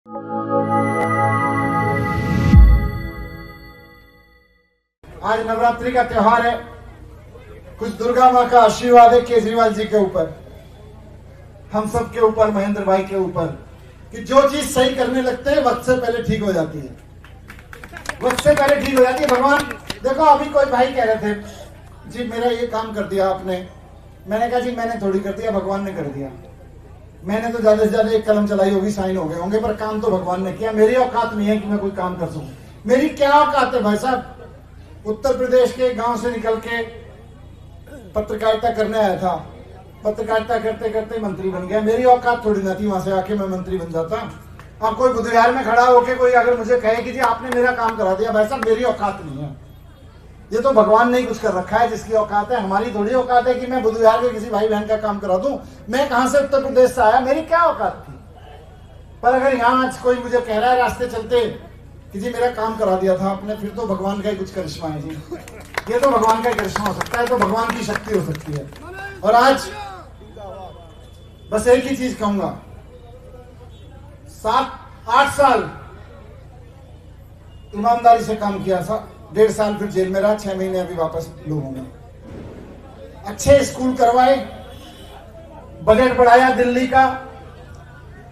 आज नवरात्रि का त्योहार है। कुछ दुर्गा माँ का आशीर्वाद है केजरीवाल जी के ऊपर, हम सब के ऊपर, महेंद्र भाई के ऊपर, कि जो चीज सही करने लगते हैं वक्त से पहले ठीक हो जाती है। वक्त से पहले ठीक हो जाती है। भगवान देखो, अभी कोई भाई कह रहे थे जी मेरा ये काम कर दिया आपने। मैंने कहा जी मैंने थोड़ी कर दिया, भगवान ने कर दिया। मैंने तो ज्यादा से ज्यादा एक कलम चलाई होगी, साइन हो गए होंगे, पर काम तो भगवान ने किया। मेरी औकात नहीं है कि मैं कोई काम कर सकूं। मेरी क्या औकात है भाई साहब? उत्तर प्रदेश के गांव से निकल के पत्रकारिता करने आया था, पत्रकारिता करते करते मंत्री बन गया। मेरी औकात थोड़ी ना थी वहां से आके मैं मंत्री बन जाता। अब कोई बुधवार में खड़ा होके कोई अगर मुझे कहे कि जी आपने मेरा काम करा दिया, भाई साहब मेरी औकात नहीं है। ये तो भगवान ने ही कुछ कर रखा है जिसकी औकात है। हमारी थोड़ी औकात है कि मैं बुधवार के किसी भाई बहन का काम करा दूं। मैं कहां से उत्तर प्रदेश से आया, मेरी क्या औकात थी? पर अगर यहाँ आज कोई मुझे कह रहा है रास्ते चलते कि जी मेरा काम करा दिया था आपने, फिर तो भगवान का ही कुछ करिश्मा है जी। ये तो भगवान का करिश्मा हो सकता है, तो भगवान की शक्ति हो सकती है। और आज बस एक ही चीज कहूंगा, 7-8 साल ईमानदारी से काम किया था, 1.5 साल फिर जेल में रहा, 6 महीने अभी वापस लोगों में। अच्छे स्कूल करवाए, बजट बढ़ाया दिल्ली का,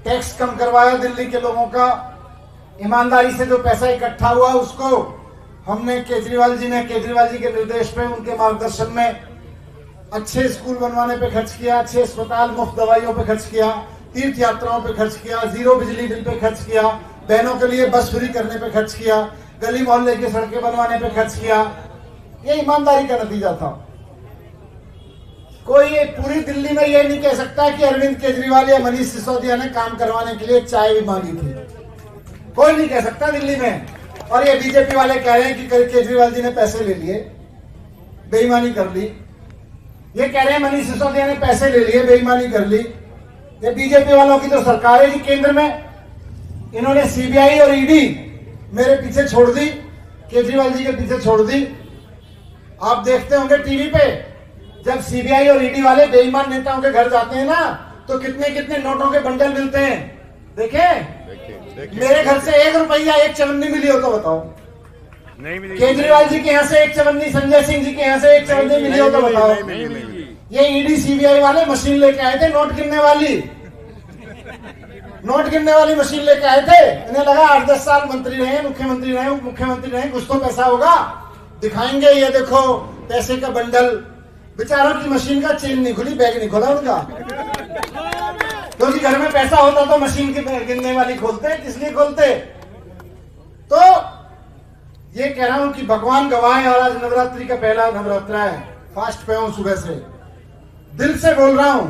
टैक्स कम करवाया दिल्ली के लोगों का, ईमानदारी से जो पैसा इकट्ठा हुआ उसको हमने केजरीवाल जी के निर्देश पे, उनके मार्गदर्शन में अच्छे स्कूल बनवाने पे खर्च किया, अच्छे अस्पताल, मुफ्त दवाइयों पे खर्च किया, तीर्थ यात्राओं पे खर्च किया, 0 बिजली बिल पे खर्च किया, बहनों के लिए बस फ्री करने पे खर्च किया, गली मोहल्ले की सड़कें बनवाने पे खर्च किया। ये ईमानदारी का नतीजा था। कोई पूरी दिल्ली में ये नहीं कह सकता कि अरविंद केजरीवाल या मनीष सिसोदिया ने काम करवाने के लिए चाय भी मांगी थी। कोई नहीं कह सकता दिल्ली में। और ये बीजेपी वाले कह रहे हैं कि केजरीवाल जी ने पैसे ले लिए, बेईमानी कर ली। ये कह रहे हैं मनीष सिसोदिया ने पैसे ले लिए, बेईमानी कर ली। ये बीजेपी वालों की तो सरकार है जी केंद्र में। इन्होंने सीबीआई और ईडी मेरे पीछे छोड़ दी, केजरीवाल जी के पीछे छोड़ दी। आप देखते होंगे टीवी पे, जब सीबीआई और ईडी वाले बेईमान नेताओं के घर जाते हैं ना, तो कितने कितने नोटों के बंडल मिलते हैं। देखें, मेरे घर से 1 रुपया 1 चवन्नी मिली हो तो बताओ। नहीं मिली। केजरीवाल जी के यहाँ से 1 चवन्नी, संजय सिंह जी के यहाँ से 1 चवन्नी मिली हो तो बताओ। ये ईडी सीबीआई वाले मशीन लेके आए थे, नोट गिनने वाली मशीन लेके आए थे। इन्हें लगा 8-10 साल मंत्री रहे, मुख्यमंत्री रहे, कुछ तो पैसा होगा, दिखाएंगे। ये देखो पैसे का बंडल। बेचारों की मशीन का चेन नहीं खुली, बैग नहीं खोला उनका, क्योंकि घर में पैसा होता तो मशीन की गिनने वाली खोलते। किसलिए खोलते? तो ये कह रहा हूं कि भगवान गवाह है। और आज नवरात्रि का पहला नवरात्रा है, फास्ट पे हूं सुबह से, दिल से बोल रहा हूं,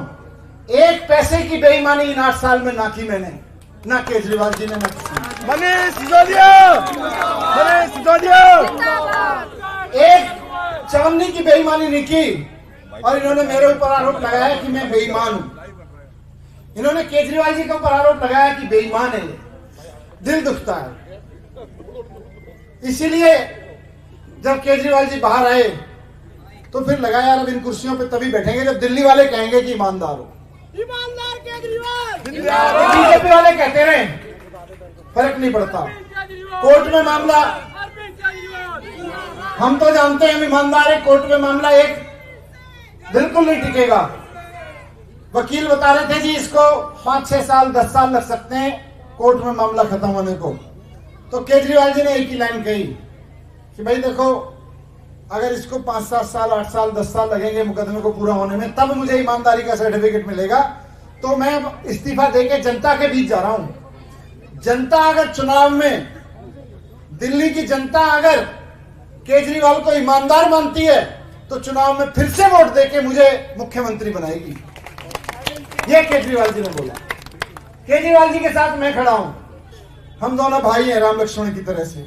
1 पैसे की बेईमानी इन 8 साल में ना की मैंने, ना केजरीवाल जी ने, ना किसी। मनीष सिसोदिया, 1 चवन्नी की बेईमानी नहीं की। और इन्होंने मेरे ऊपर आरोप लगाया कि मैं बेईमान हूं। इन्होंने केजरीवाल जी के ऊपर आरोप लगाया कि बेईमान है। दिल दुखता है। इसीलिए जब केजरीवाल जी बाहर आए तो फिर लगा यार अब इन कुर्सियों पे तभी बैठेंगे जब दिल्ली वाले कहेंगे कि ईमानदार हो। ईमानदार केजरीवाल। बीजेपी वाले कहते रहे, फर्क नहीं पड़ता। कोर्ट में मामला, हम तो जानते हैं हम ईमानदार है, कोर्ट में मामला एक बिल्कुल नहीं टिकेगा। वकील बता रहे थे जी इसको 5-6 साल 10 साल लग सकते हैं कोर्ट में मामला खत्म होने को। तो केजरीवाल जी ने एक ही लाइन कही कि भाई देखो, अगर इसको 5-7 साल 8 साल 10 साल लगेंगे मुकदमे को पूरा होने में, तब मुझे ईमानदारी का सर्टिफिकेट मिलेगा। तो मैं इस्तीफा देके जनता के बीच जा रहा हूं। जनता अगर चुनाव में, दिल्ली की जनता अगर केजरीवाल को ईमानदार मानती है तो चुनाव में फिर से वोट देके मुझे मुख्यमंत्री बनाएगी। ये केजरीवाल जी ने बोला। केजरीवाल जी के साथ मैं खड़ा हूं, हम दोनों भाई हैं राम लक्ष्मण की तरह से।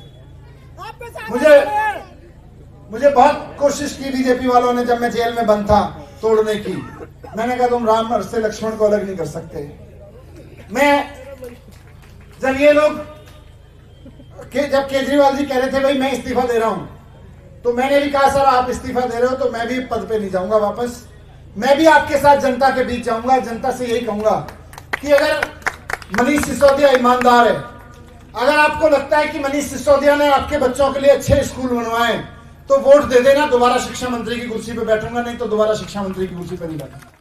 मुझे बहुत कोशिश की बीजेपी वालों ने, जब मैं जेल में बंद था, तोड़ने की। मैंने कहा तुम राम और से लक्ष्मण को अलग नहीं कर सकते। जब ये लोग जब केजरीवाल जी कह रहे थे भाई मैं इस्तीफा दे रहा हूं, तो मैंने भी कहा सर आप इस्तीफा दे रहे हो तो मैं भी पद पे नहीं जाऊंगा वापस। मैं भी आपके साथ जनता के बीच जाऊंगा, जनता से यही कहूंगा कि अगर मनीष सिसोदिया ईमानदार है। अगर आपको लगता है कि मनीष सिसोदिया ने आपके बच्चों के लिए अच्छे स्कूल बनवाए तो वोट दे देना, दोबारा शिक्षा मंत्री की कुर्सी पे बैठूंगा, नहीं तो दोबारा शिक्षा मंत्री की कुर्सी पे नहीं बैठूंगा।